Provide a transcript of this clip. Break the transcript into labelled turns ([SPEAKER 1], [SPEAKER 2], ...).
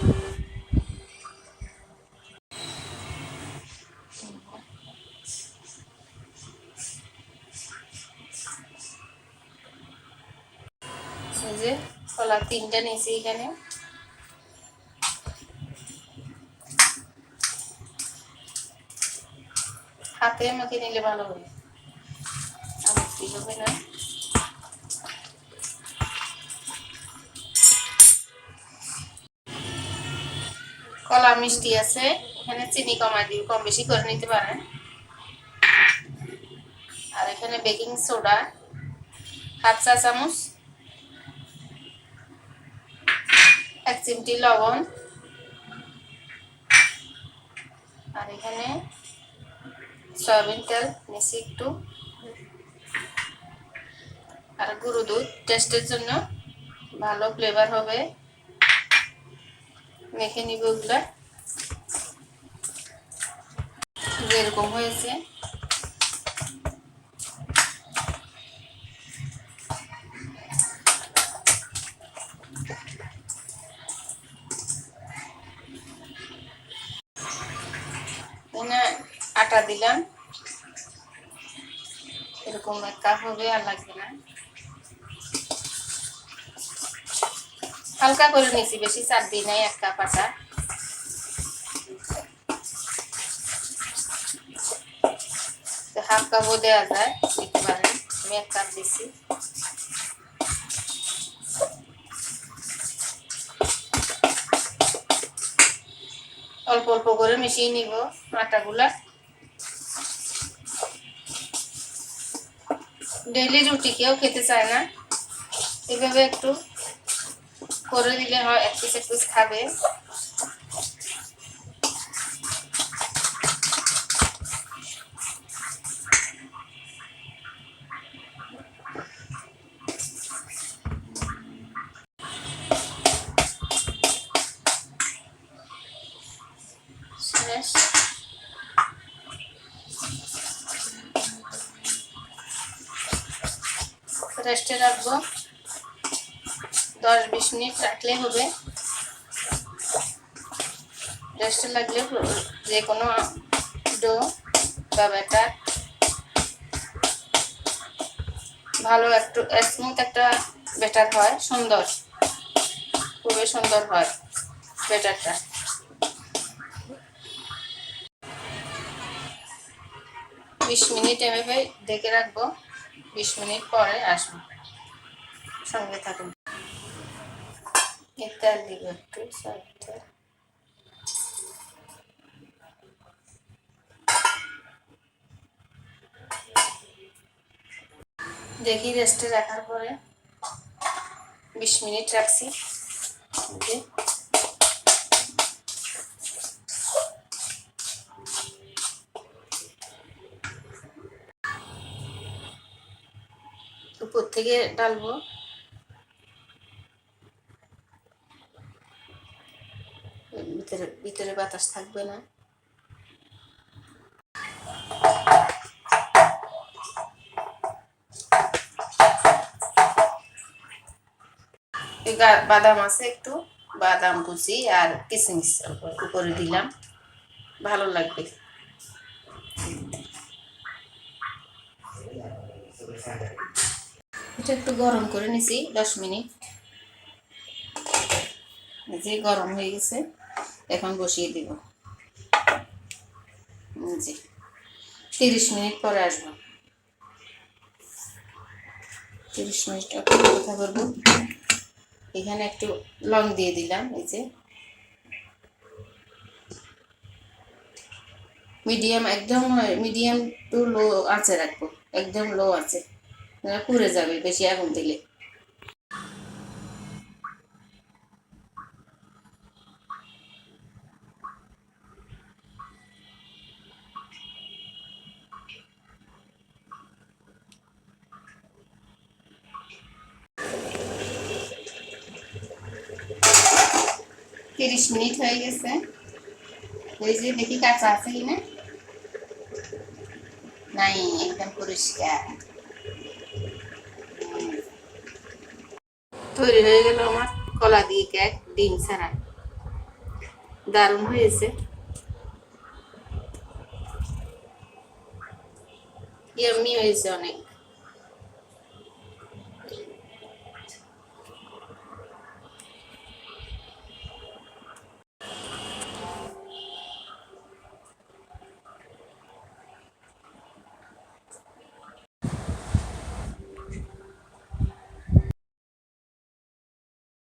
[SPEAKER 1] এই যে কলা 3টা নিয়েছি এখানে। হাতে মেখে নিলে ভালো হবে, আমার কি হবে না। কলা মিষ্টি আছে, এখানে চিনি কম বেশি করে নিতে পারেন। আর এখানে বেকিং সোডা 1/2 চা চামচ, 1 চিমটি লবণ, আর এখানে সয়াবিন তেল নিয়েছি একটু, আর গুঁড়ো দুধ টেস্টের জন্য, ভালো ফ্লেভার হবে। মেখে নিব ওগুলা যেরকম হয়েছে। আটা দিলাম, এরকম 1 কাপ হবে, আর লাগবে না। হালকা করে নিয়েছি, বেশি চাপ দিই নাই। 1 কাপ আটা, 1/2 কাপও দেওয়া যায়, দিতে পারেন। আমি 1 কাপ দিচ্ছি। অল্প অল্প করে মিশিয়ে নিব আটাগুলা। ডেইলি রুটি কেউ খেতে চায় না, এভাবে একটু করে দিলে হয়, এক পিস খাবে। রেস্টে রাখবো, 10-20 মিনিট রাখলে হবে। রেস্টে লাগলে যে কোনো ডো বা ব্যাটার ভালো, একটু স্মুথ একটা ব্যাটার হয়, সুন্দর, খুবই সুন্দর হয় ব্যাটারটা। 20 মিনিট এভাবে ঢেকে রাখবো, 20 মিনিট পরে আসবো, সঙ্গে থাকুন। তেল দিব একটু, দেখি রেস্টে রাখার পরে 20 মিনিট রাখছি। উপর থেকে ডালবো, ভিতরে বাতাস থাকবে না। বাদাম আছে একটু, বাদাম কুচি আর কিশমিশ উপরে দিলাম, ভালো লাগবে। এটা একটু গরম করে নিছি 10 মিনিট, যে গরম হয়ে গেছে, এখন বসিয়ে দিব। জি, 30 মিনিট পরে আসবো। 30 মিনিট অপেক্ষা করব। এখানে একটু লং দিয়ে দিলাম, এই যে একদম মিডিয়াম টু লো আঁচে রাখবো, একদম লো আছে, পুড়ে যাবে বেশি আগুন দিলে। তিরিশ মিনিট হয়ে গেছে, এই যে দেখি কাঁচা আছে কিনা, নাই, একদম পরিষ্কার। তৈরি হয়ে গেল আমার কলা দিয়ে কেক, ডিম ছাড়া। দারুণ হয়েছে, ইয়াম্মি হয়েছে অনেক।